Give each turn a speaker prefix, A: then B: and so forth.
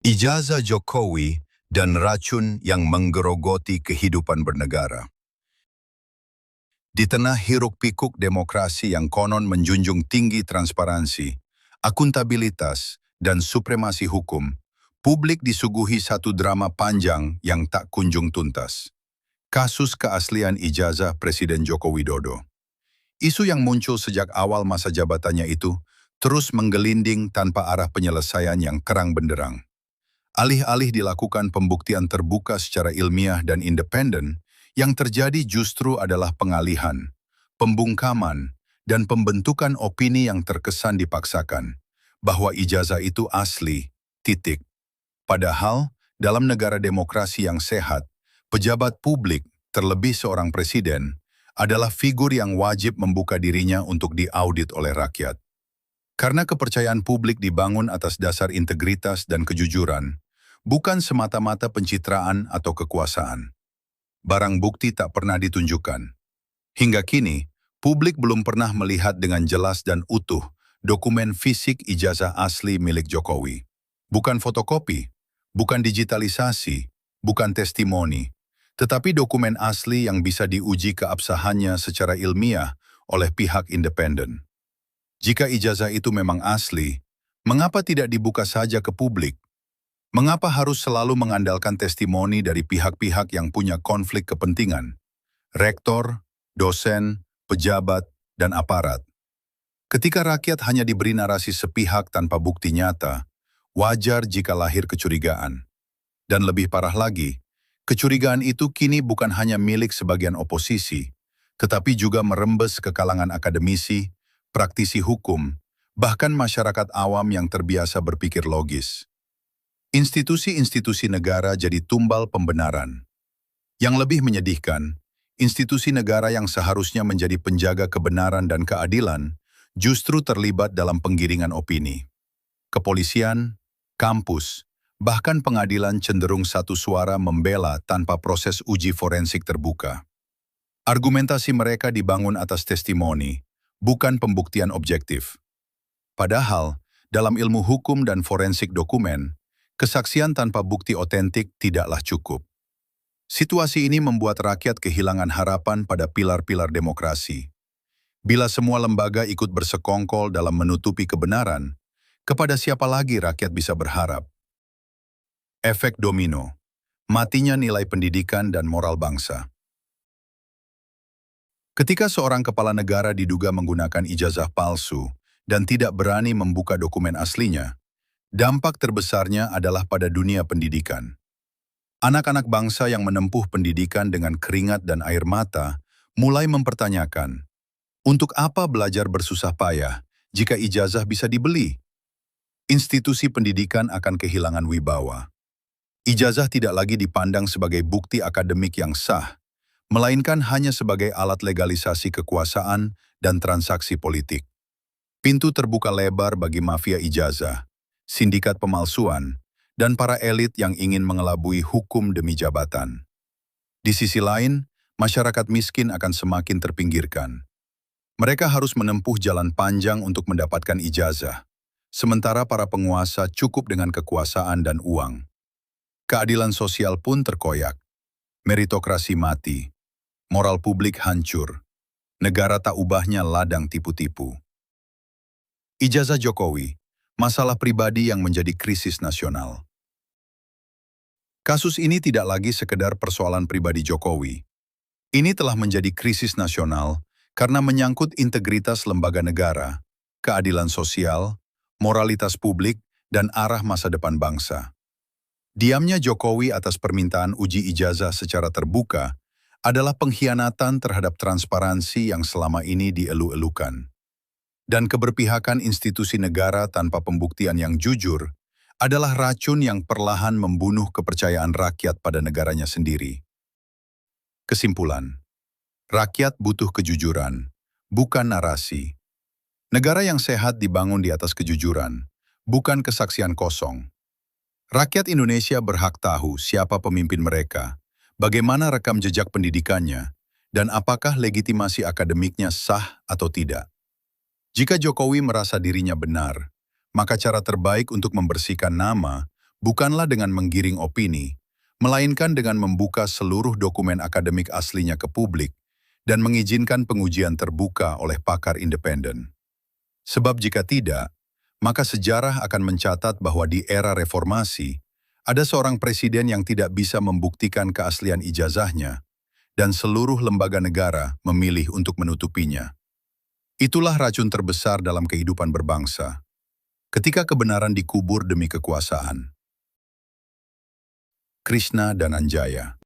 A: Ijazah Jokowi dan racun yang menggerogoti kehidupan bernegara. Di tengah hiruk-pikuk demokrasi yang konon menjunjung tinggi transparansi, akuntabilitas, dan supremasi hukum, publik disuguhi satu drama panjang yang tak kunjung tuntas. Kasus keaslian ijazah Presiden Joko Widodo. Isu yang muncul sejak awal masa jabatannya itu terus menggelinding tanpa arah penyelesaian yang kerang benderang. Alih-alih dilakukan pembuktian terbuka secara ilmiah dan independen, yang terjadi justru adalah pengalihan, pembungkaman, dan pembentukan opini yang terkesan dipaksakan, bahwa ijazah itu asli, titik. Padahal, dalam negara demokrasi yang sehat, pejabat publik, terlebih seorang presiden, adalah figur yang wajib membuka dirinya untuk diaudit oleh rakyat. Karena kepercayaan publik dibangun atas dasar integritas dan kejujuran, bukan semata-mata pencitraan atau kekuasaan. Barang bukti tak pernah ditunjukkan. Hingga kini, publik belum pernah melihat dengan jelas dan utuh dokumen fisik ijazah asli milik Jokowi. Bukan fotokopi, bukan digitalisasi, bukan testimoni, tetapi dokumen asli yang bisa diuji keabsahannya secara ilmiah oleh pihak independen. Jika ijazah itu memang asli, mengapa tidak dibuka saja ke publik? Mengapa harus selalu mengandalkan testimoni dari pihak-pihak yang punya konflik kepentingan? Rektor, dosen, pejabat, dan aparat. Ketika rakyat hanya diberi narasi sepihak tanpa bukti nyata, wajar jika lahir kecurigaan. Dan lebih parah lagi, kecurigaan itu kini bukan hanya milik sebagian oposisi, tetapi juga merembes ke kalangan akademisi, praktisi hukum, bahkan masyarakat awam yang terbiasa berpikir logis. Institusi-institusi negara jadi tumbal pembenaran. Yang lebih menyedihkan, institusi negara yang seharusnya menjadi penjaga kebenaran dan keadilan justru terlibat dalam penggiringan opini. Kepolisian, kampus, bahkan pengadilan cenderung satu suara membela tanpa proses uji forensik terbuka. Argumentasi mereka dibangun atas testimoni, bukan pembuktian objektif. Padahal, dalam ilmu hukum dan forensik dokumen, kesaksian tanpa bukti otentik tidaklah cukup. Situasi ini membuat rakyat kehilangan harapan pada pilar-pilar demokrasi. Bila semua lembaga ikut bersekongkol dalam menutupi kebenaran, kepada siapa lagi rakyat bisa berharap? Efek domino, matinya nilai pendidikan dan moral bangsa. Ketika seorang kepala negara diduga menggunakan ijazah palsu dan tidak berani membuka dokumen aslinya, dampak terbesarnya adalah pada dunia pendidikan. Anak-anak bangsa yang menempuh pendidikan dengan keringat dan air mata mulai mempertanyakan, untuk apa belajar bersusah payah jika ijazah bisa dibeli? Institusi pendidikan akan kehilangan wibawa. Ijazah tidak lagi dipandang sebagai bukti akademik yang sah, melainkan hanya sebagai alat legalisasi kekuasaan dan transaksi politik. Pintu terbuka lebar bagi mafia ijazah, sindikat pemalsuan, dan para elit yang ingin mengelabui hukum demi jabatan. Di sisi lain, masyarakat miskin akan semakin terpinggirkan. Mereka harus menempuh jalan panjang untuk mendapatkan ijazah, sementara para penguasa cukup dengan kekuasaan dan uang. Keadilan sosial pun terkoyak, meritokrasi mati, moral publik hancur, negara tak ubahnya ladang tipu-tipu. Ijazah Jokowi, masalah pribadi yang menjadi krisis nasional. Kasus ini tidak lagi sekedar persoalan pribadi Jokowi. Ini telah menjadi krisis nasional karena menyangkut integritas lembaga negara, keadilan sosial, moralitas publik, dan arah masa depan bangsa. Diamnya Jokowi atas permintaan uji ijazah secara terbuka adalah pengkhianatan terhadap transparansi yang selama ini dielu-elukan. Dan keberpihakan institusi negara tanpa pembuktian yang jujur adalah racun yang perlahan membunuh kepercayaan rakyat pada negaranya sendiri. Kesimpulan, rakyat butuh kejujuran, bukan narasi. Negara yang sehat dibangun di atas kejujuran, bukan kesaksian kosong. Rakyat Indonesia berhak tahu siapa pemimpin mereka, bagaimana rekam jejak pendidikannya, dan apakah legitimasi akademiknya sah atau tidak. Jika Jokowi merasa dirinya benar, maka cara terbaik untuk membersihkan nama bukanlah dengan menggiring opini, melainkan dengan membuka seluruh dokumen akademik aslinya ke publik dan mengizinkan pengujian terbuka oleh pakar independen. Sebab jika tidak, maka sejarah akan mencatat bahwa di era reformasi, ada seorang presiden yang tidak bisa membuktikan keaslian ijazahnya, dan seluruh lembaga negara memilih untuk menutupinya. Itulah racun terbesar dalam kehidupan berbangsa, ketika kebenaran dikubur demi kekuasaan. Krishna Dananjaya.